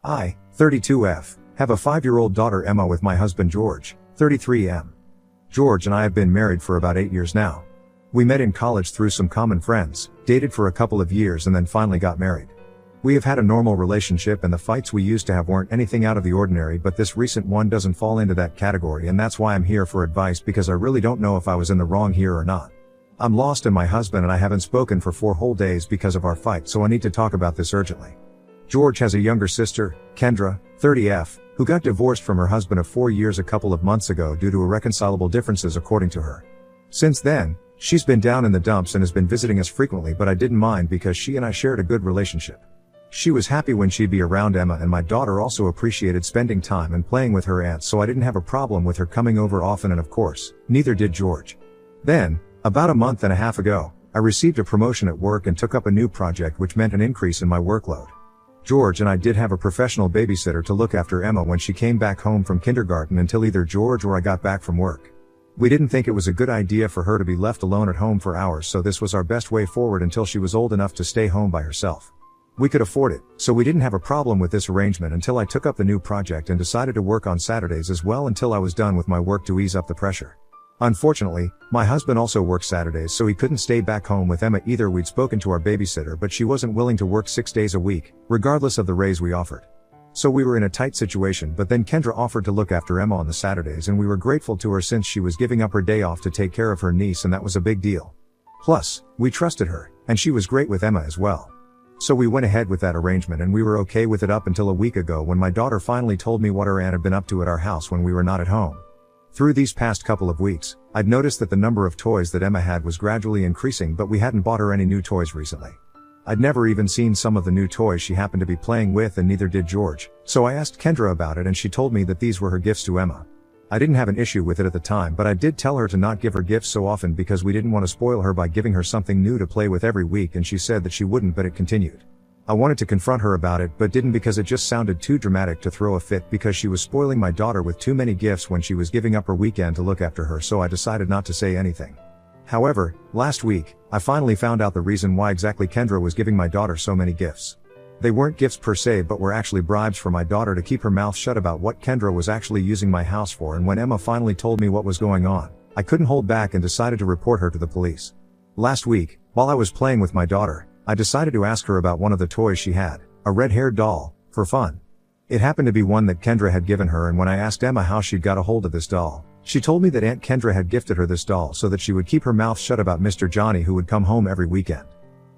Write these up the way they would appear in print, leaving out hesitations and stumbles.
I, 32F, have a 5-year-old daughter Emma with my husband George, 33M. George and I have been married for about 8 years now. We met in college through some common friends, dated for a couple of years and then finally got married. We have had a normal relationship and the fights we used to have weren't anything out of the ordinary, but this recent one doesn't fall into that category, and that's why I'm here for advice, because I really don't know if I was in the wrong here or not. I'm lost in my husband and I haven't spoken for 4 whole days because of our fight, so I need to talk about this urgently. George has a younger sister, Kendra, 30F, who got divorced from her husband of 4 years a couple of months ago due to irreconcilable differences according to her. Since then, she's been down in the dumps and has been visiting us frequently, but I didn't mind because she and I shared a good relationship. She was happy when she'd be around Emma, and my daughter also appreciated spending time and playing with her aunt, so I didn't have a problem with her coming over often, and of course, neither did George. Then, about a month and a half ago, I received a promotion at work and took up a new project, which meant an increase in my workload. George and I did have a professional babysitter to look after Emma when she came back home from kindergarten until either George or I got back from work. We didn't think it was a good idea for her to be left alone at home for hours, so this was our best way forward until she was old enough to stay home by herself. We could afford it, so we didn't have a problem with this arrangement until I took up the new project and decided to work on Saturdays as well until I was done with my work to ease up the pressure. Unfortunately, my husband also works Saturdays, so he couldn't stay back home with Emma either. We'd spoken to our babysitter, but she wasn't willing to work 6 days a week, regardless of the raise we offered. So we were in a tight situation, but then Kendra offered to look after Emma on the Saturdays, and we were grateful to her since she was giving up her day off to take care of her niece, and that was a big deal. Plus, we trusted her, and she was great with Emma as well. So we went ahead with that arrangement, and we were okay with it up until a week ago when my daughter finally told me what her aunt had been up to at our house when we were not at home. Through these past couple of weeks, I'd noticed that the number of toys that Emma had was gradually increasing, but we hadn't bought her any new toys recently. I'd never even seen some of the new toys she happened to be playing with, and neither did George, so I asked Kendra about it and she told me that these were her gifts to Emma. I didn't have an issue with it at the time, but I did tell her to not give her gifts so often because we didn't want to spoil her by giving her something new to play with every week, and she said that she wouldn't, but it continued. I wanted to confront her about it but didn't because it just sounded too dramatic to throw a fit because she was spoiling my daughter with too many gifts when she was giving up her weekend to look after her, so I decided not to say anything. However, last week, I finally found out the reason why exactly Kendra was giving my daughter so many gifts. They weren't gifts per se, but were actually bribes for my daughter to keep her mouth shut about what Kendra was actually using my house for, and when Emma finally told me what was going on, I couldn't hold back and decided to report her to the police. Last week, while I was playing with my daughter, I decided to ask her about one of the toys she had, a red-haired doll, for fun. It happened to be one that Kendra had given her, and when I asked Emma how she'd got a hold of this doll, she told me that Aunt Kendra had gifted her this doll so that she would keep her mouth shut about Mr. Johnny, who would come home every weekend.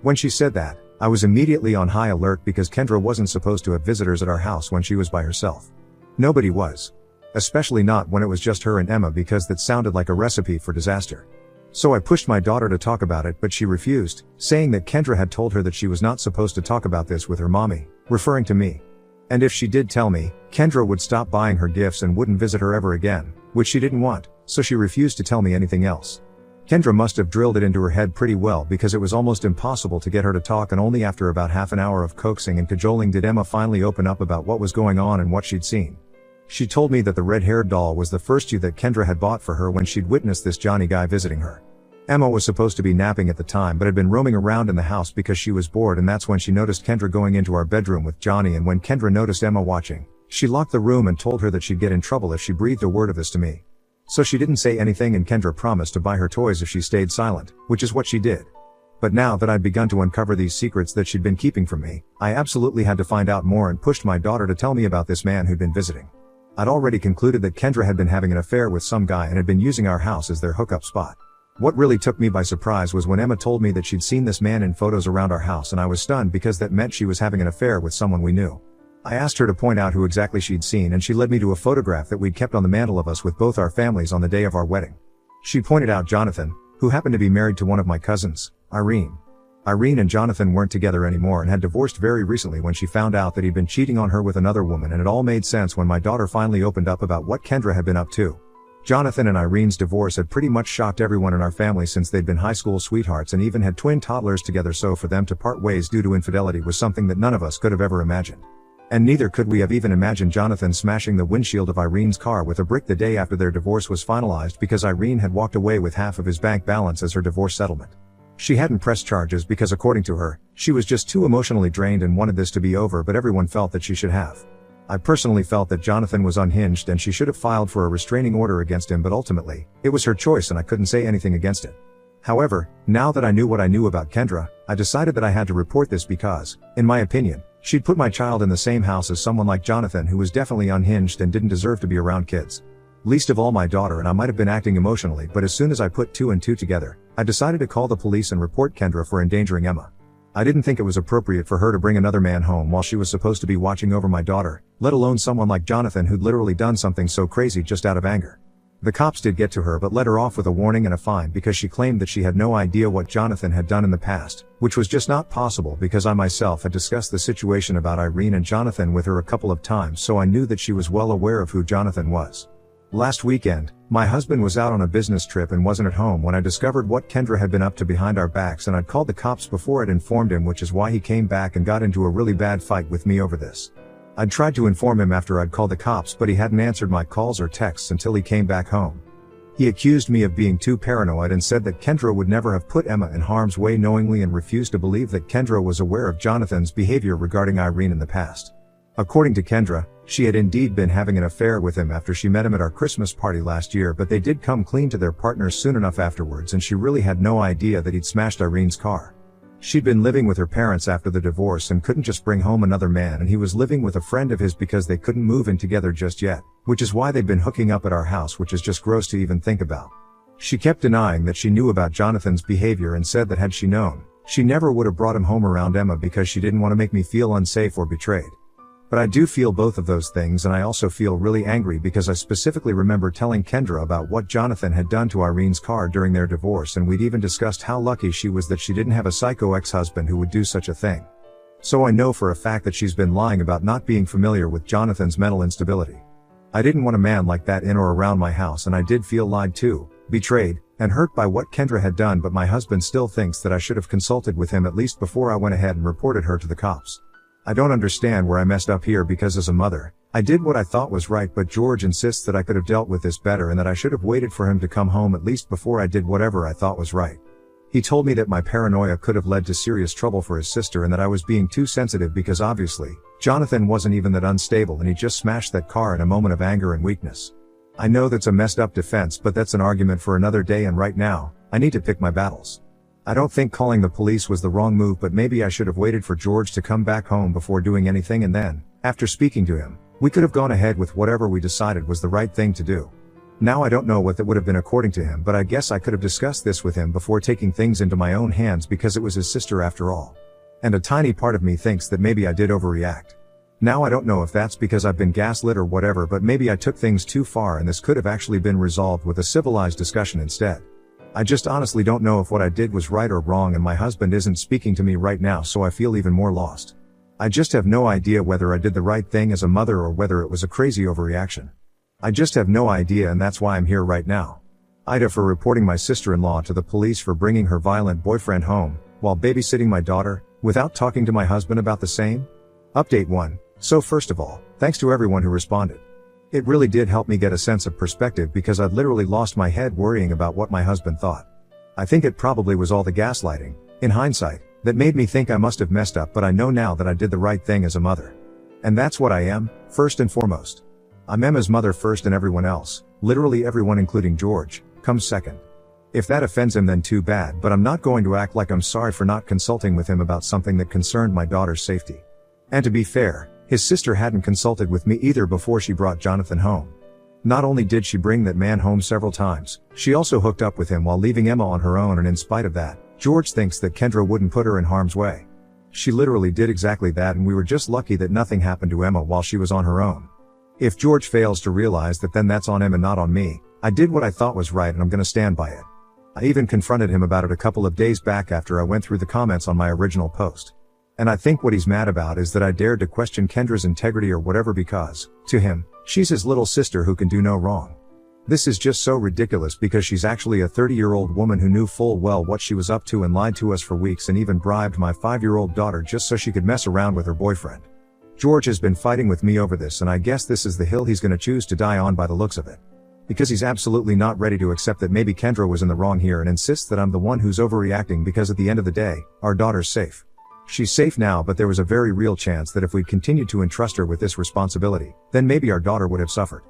When she said that, I was immediately on high alert because Kendra wasn't supposed to have visitors at our house when she was by herself. Nobody was. Especially not when it was just her and Emma, because that sounded like a recipe for disaster. So I pushed my daughter to talk about it, but she refused, saying that Kendra had told her that she was not supposed to talk about this with her mommy, referring to me. And if she did tell me, Kendra would stop buying her gifts and wouldn't visit her ever again, which she didn't want, so she refused to tell me anything else. Kendra must have drilled it into her head pretty well because it was almost impossible to get her to talk, and only after about half an hour of coaxing and cajoling did Emma finally open up about what was going on and what she'd seen. She told me that the red-haired doll was the first toy that Kendra had bought for her when she'd witnessed this Johnny guy visiting her. Emma was supposed to be napping at the time but had been roaming around in the house because she was bored, and that's when she noticed Kendra going into our bedroom with Johnny, and when Kendra noticed Emma watching, she locked the room and told her that she'd get in trouble if she breathed a word of this to me. So she didn't say anything, and Kendra promised to buy her toys if she stayed silent, which is what she did. But now that I'd begun to uncover these secrets that she'd been keeping from me, I absolutely had to find out more and pushed my daughter to tell me about this man who'd been visiting. I'd already concluded that Kendra had been having an affair with some guy and had been using our house as their hookup spot. What really took me by surprise was when Emma told me that she'd seen this man in photos around our house, and I was stunned because that meant she was having an affair with someone we knew. I asked her to point out who exactly she'd seen, and she led me to a photograph that we'd kept on the mantle of us with both our families on the day of our wedding. She pointed out Jonathan, who happened to be married to one of my cousins, Irene. Irene and Jonathan weren't together anymore and had divorced very recently when she found out that he'd been cheating on her with another woman, and it all made sense when my daughter finally opened up about what Kendra had been up to. Jonathan and Irene's divorce had pretty much shocked everyone in our family since they'd been high school sweethearts and even had twin toddlers together, so for them to part ways due to infidelity was something that none of us could have ever imagined. And neither could we have even imagined Jonathan smashing the windshield of Irene's car with a brick the day after their divorce was finalized because Irene had walked away with half of his bank balance as her divorce settlement. She hadn't pressed charges because, according to her, she was just too emotionally drained and wanted this to be over, but everyone felt that she should have. I personally felt that Jonathan was unhinged and she should have filed for a restraining order against him, but ultimately, it was her choice and I couldn't say anything against it. However, now that I knew what I knew about Kendra, I decided that I had to report this because, in my opinion, she'd put my child in the same house as someone like Jonathan who was definitely unhinged and didn't deserve to be around kids. Least of all my daughter, and I might have been acting emotionally, but as soon as I put two and two together, I decided to call the police and report Kendra for endangering Emma. I didn't think it was appropriate for her to bring another man home while she was supposed to be watching over my daughter, let alone someone like Jonathan who'd literally done something so crazy just out of anger. The cops did get to her but let her off with a warning and a fine because she claimed that she had no idea what Jonathan had done in the past, which was just not possible because I myself had discussed the situation about Irene and Jonathan with her a couple of times, so I knew that she was well aware of who Jonathan was. Last weekend, my husband was out on a business trip and wasn't at home when I discovered what Kendra had been up to behind our backs, and I'd called the cops before I'd informed him, which is why he came back and got into a really bad fight with me over this. I'd tried to inform him after I'd called the cops, but he hadn't answered my calls or texts until he came back home. He accused me of being too paranoid and said that Kendra would never have put Emma in harm's way knowingly, and refused to believe that Kendra was aware of Jonathan's behavior regarding Irene in the past. According to Kendra, she had indeed been having an affair with him after she met him at our Christmas party last year, but they did come clean to their partners soon enough afterwards, and she really had no idea that he'd smashed Irene's car. She'd been living with her parents after the divorce and couldn't just bring home another man, and he was living with a friend of his because they couldn't move in together just yet, which is why they'd been hooking up at our house, which is just gross to even think about. She kept denying that she knew about Jonathan's behavior and said that had she known, she never would have brought him home around Emma because she didn't want to make me feel unsafe or betrayed. But I do feel both of those things, and I also feel really angry because I specifically remember telling Kendra about what Jonathan had done to Irene's car during their divorce, and we'd even discussed how lucky she was that she didn't have a psycho ex-husband who would do such a thing. So I know for a fact that she's been lying about not being familiar with Jonathan's mental instability. I didn't want a man like that in or around my house, and I did feel lied to, betrayed, and hurt by what Kendra had done, but my husband still thinks that I should have consulted with him at least before I went ahead and reported her to the cops. I don't understand where I messed up here, because as a mother, I did what I thought was right, but George insists that I could have dealt with this better and that I should have waited for him to come home at least before I did whatever I thought was right. He told me that my paranoia could have led to serious trouble for his sister and that I was being too sensitive because obviously, Jonathan wasn't even that unstable and he just smashed that car in a moment of anger and weakness. I know that's a messed up defense, but that's an argument for another day, and right now, I need to pick my battles. I don't think calling the police was the wrong move, but maybe I should have waited for George to come back home before doing anything, and then, after speaking to him, we could have gone ahead with whatever we decided was the right thing to do. Now I don't know what that would have been according to him, but I guess I could have discussed this with him before taking things into my own hands because it was his sister after all. And a tiny part of me thinks that maybe I did overreact. Now I don't know if that's because I've been gaslit or whatever, but maybe I took things too far and this could have actually been resolved with a civilized discussion instead. I just honestly don't know if what I did was right or wrong, and my husband isn't speaking to me right now, so I feel even more lost. I just have no idea whether I did the right thing as a mother or whether it was a crazy overreaction. I just have no idea, and that's why I'm here right now. Ida for reporting my sister-in-law to the police for bringing her violent boyfriend home, while babysitting my daughter, without talking to my husband about the same. Update 1. So first of all, thanks to everyone who responded. It really did help me get a sense of perspective because I'd literally lost my head worrying about what my husband thought. I think it probably was all the gaslighting, in hindsight, that made me think I must have messed up, but I know now that I did the right thing as a mother. And that's what I am, first and foremost. I'm Emma's mother first, and everyone else, literally everyone including George, comes second. If that offends him, then too bad, but I'm not going to act like I'm sorry for not consulting with him about something that concerned my daughter's safety. And to be fair, his sister hadn't consulted with me either before she brought Jonathan home. Not only did she bring that man home several times, she also hooked up with him while leaving Emma on her own, and in spite of that, George thinks that Kendra wouldn't put her in harm's way. She literally did exactly that, and we were just lucky that nothing happened to Emma while she was on her own. If George fails to realize that, then that's on him and not on me. I did what I thought was right and I'm gonna stand by it. I even confronted him about it a couple of days back after I went through the comments on my original post. And I think what he's mad about is that I dared to question Kendra's integrity or whatever because, to him, she's his little sister who can do no wrong. This is just so ridiculous because she's actually a 30-year-old woman who knew full well what she was up to and lied to us for weeks and even bribed my 5-year-old daughter just so she could mess around with her boyfriend. George has been fighting with me over this, and I guess this is the hill he's gonna choose to die on by the looks of it. Because he's absolutely not ready to accept that maybe Kendra was in the wrong here and insists that I'm the one who's overreacting because at the end of the day, our daughter's safe. She's safe now, but there was a very real chance that if we'd continued to entrust her with this responsibility, then maybe our daughter would have suffered.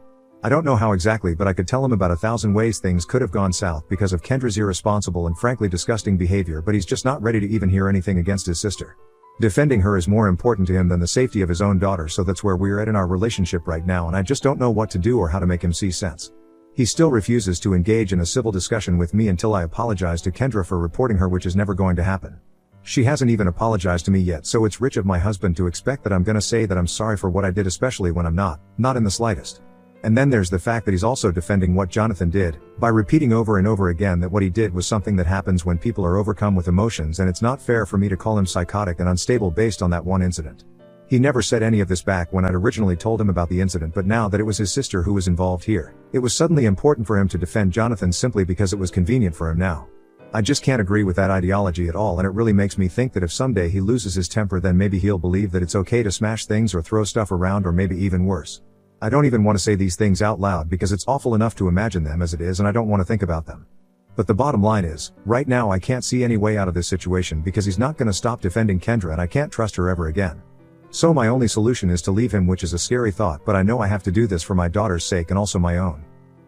I don't know how exactly, but I could tell him about 1,000 ways things could have gone south because of Kendra's irresponsible and frankly disgusting behavior, but he's just not ready to even hear anything against his sister. Defending her is more important to him than the safety of his own daughter, so that's where we're at in our relationship right now, and I just don't know what to do or how to make him see sense. He still refuses to engage in a civil discussion with me until I apologize to Kendra for reporting her, which is never going to happen. She hasn't even apologized to me yet, so it's rich of my husband to expect that I'm gonna say that I'm sorry for what I did, especially when I'm not in the slightest. And then there's the fact that he's also defending what Jonathan did, by repeating over and over again that what he did was something that happens when people are overcome with emotions, and it's not fair for me to call him psychotic and unstable based on that one incident. He never said any of this back when I'd originally told him about the incident, but now that it was his sister who was involved here, it was suddenly important for him to defend Jonathan simply because it was convenient for him now. I just can't agree with that ideology at all, and it really makes me think that if someday he loses his temper, then maybe he'll believe that it's okay to smash things or throw stuff around, or maybe even worse. I don't even want to say these things out loud because it's awful enough to imagine them as it is, and I don't want to think about them. But the bottom line is, right now I can't see any way out of this situation because he's not going to stop defending Kendra, and I can't trust her ever again. So my only solution is to leave him, which is a scary thought, but I know I have to do this for my daughter's sake and also my own.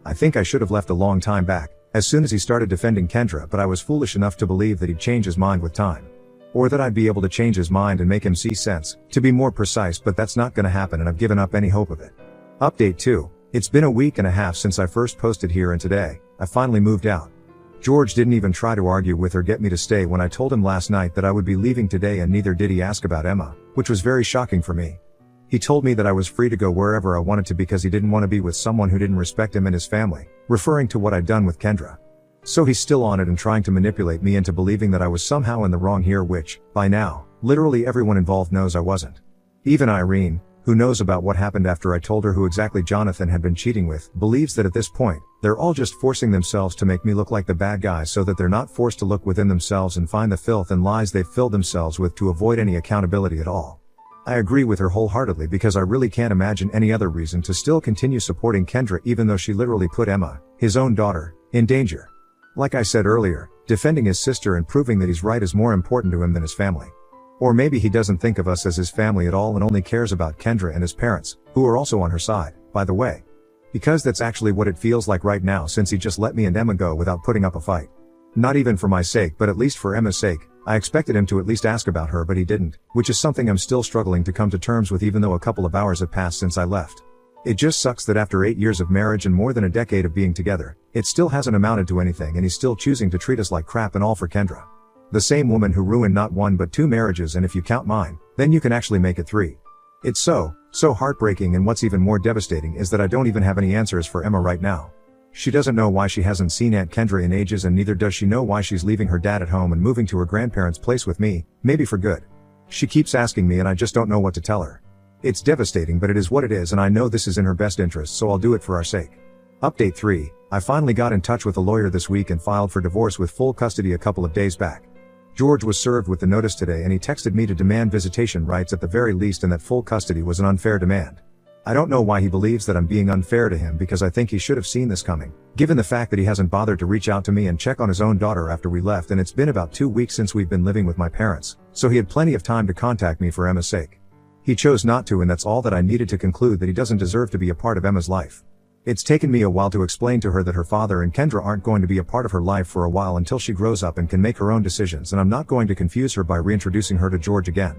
I think I should have left a long time back, as soon as he started defending Kendra, but I was foolish enough to believe that he'd change his mind with time. Or that I'd be able to change his mind and make him see sense, to be more precise, but that's not gonna happen, and I've given up any hope of it. Update 2. It's been a week and a half since I first posted here, and today, I finally moved out. George didn't even try to argue with or get me to stay when I told him last night that I would be leaving today, and neither did he ask about Emma, which was very shocking for me. He told me that I was free to go wherever I wanted to because he didn't want to be with someone who didn't respect him and his family, referring to what I'd done with Kendra. So he's still on it and trying to manipulate me into believing that I was somehow in the wrong here, which, by now, literally everyone involved knows I wasn't. Even Irene, who knows about what happened after I told her who exactly Jonathan had been cheating with, believes that at this point, they're all just forcing themselves to make me look like the bad guy so that they're not forced to look within themselves and find the filth and lies they've filled themselves with to avoid any accountability at all. I agree with her wholeheartedly because I really can't imagine any other reason to still continue supporting Kendra, even though she literally put Emma, his own daughter, in danger. Like I said earlier, defending his sister and proving that he's right is more important to him than his family. Or maybe he doesn't think of us as his family at all and only cares about Kendra and his parents, who are also on her side, by the way. Because that's actually what it feels like right now, since he just let me and Emma go without putting up a fight. Not even for my sake, but at least for Emma's sake. I expected him to at least ask about her, but he didn't, which is something I'm still struggling to come to terms with, even though a couple of hours have passed since I left. It just sucks that after 8 years of marriage and more than a decade of being together, it still hasn't amounted to anything, and he's still choosing to treat us like crap, and all for Kendra. The same woman who ruined not 1 but 2 marriages, and if you count mine, then you can actually make it 3. It's so heartbreaking, and what's even more devastating is that I don't even have any answers for Emma right now. She doesn't know why she hasn't seen Aunt Kendra in ages, and neither does she know why she's leaving her dad at home and moving to her grandparents' place with me, maybe for good. She keeps asking me and I just don't know what to tell her. It's devastating, but it is what it is, and I know this is in her best interest, so I'll do it for our sake. Update 3. I finally got in touch with a lawyer this week and filed for divorce with full custody a couple of days back. George was served with the notice today, and he texted me to demand visitation rights at the very least, and that full custody was an unfair demand. I don't know why he believes that I'm being unfair to him, because I think he should have seen this coming, given the fact that he hasn't bothered to reach out to me and check on his own daughter after we left, and it's been about 2 weeks since we've been living with my parents, so he had plenty of time to contact me for Emma's sake. He chose not to, and that's all that I needed to conclude that he doesn't deserve to be a part of Emma's life. It's taken me a while to explain to her that her father and Kendra aren't going to be a part of her life for a while until she grows up and can make her own decisions, and I'm not going to confuse her by reintroducing her to George again.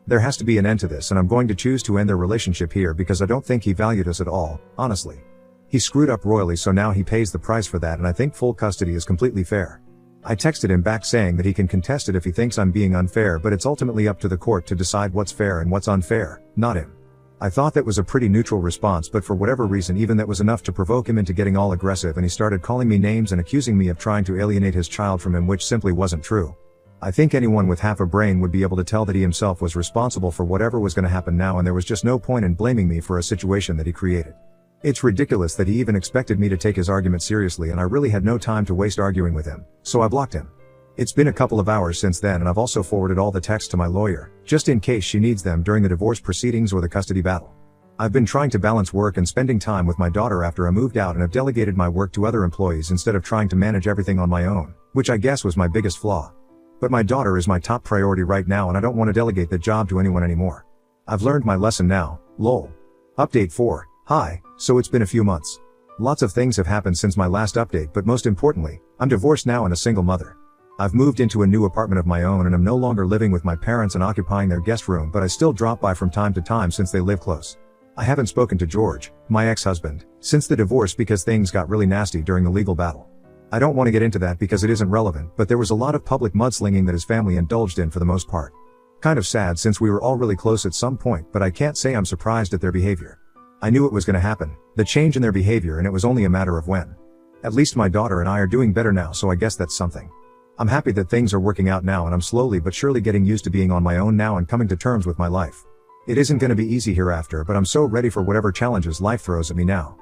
There has to be an end to this, and I'm going to choose to end their relationship here because I don't think he valued us at all, honestly. He screwed up royally, so now he pays the price for that, and I think full custody is completely fair. I texted him back saying that he can contest it if he thinks I'm being unfair, but it's ultimately up to the court to decide what's fair and what's unfair, not him. I thought that was a pretty neutral response, but for whatever reason even that was enough to provoke him into getting all aggressive, and he started calling me names and accusing me of trying to alienate his child from him, which simply wasn't true. I think anyone with half a brain would be able to tell that he himself was responsible for whatever was going to happen now, and there was just no point in blaming me for a situation that he created. It's ridiculous that he even expected me to take his argument seriously, and I really had no time to waste arguing with him, so I blocked him. It's been a couple of hours since then, and I've also forwarded all the texts to my lawyer, just in case she needs them during the divorce proceedings or the custody battle. I've been trying to balance work and spending time with my daughter after I moved out, and have delegated my work to other employees instead of trying to manage everything on my own, which I guess was my biggest flaw. But my daughter is my top priority right now and I don't want to delegate the job to anyone anymore. I've learned my lesson now, lol. Update 4. Hi, so it's been a few months. Lots of things have happened since my last update, but most importantly, I'm divorced now and a single mother. I've moved into a new apartment of my own and am no longer living with my parents and occupying their guest room, but I still drop by from time to time since they live close. I haven't spoken to George, my ex-husband, since the divorce because things got really nasty during the legal battle. I don't want to get into that because it isn't relevant, but there was a lot of public mudslinging that his family indulged in for the most part. Kind of sad since we were all really close at some point, but I can't say I'm surprised at their behavior. I knew it was going to happen, the change in their behavior, and it was only a matter of when. At least my daughter and I are doing better now, so I guess that's something. I'm happy that things are working out now and I'm slowly but surely getting used to being on my own now and coming to terms with my life. It isn't going to be easy hereafter, but I'm so ready for whatever challenges life throws at me now.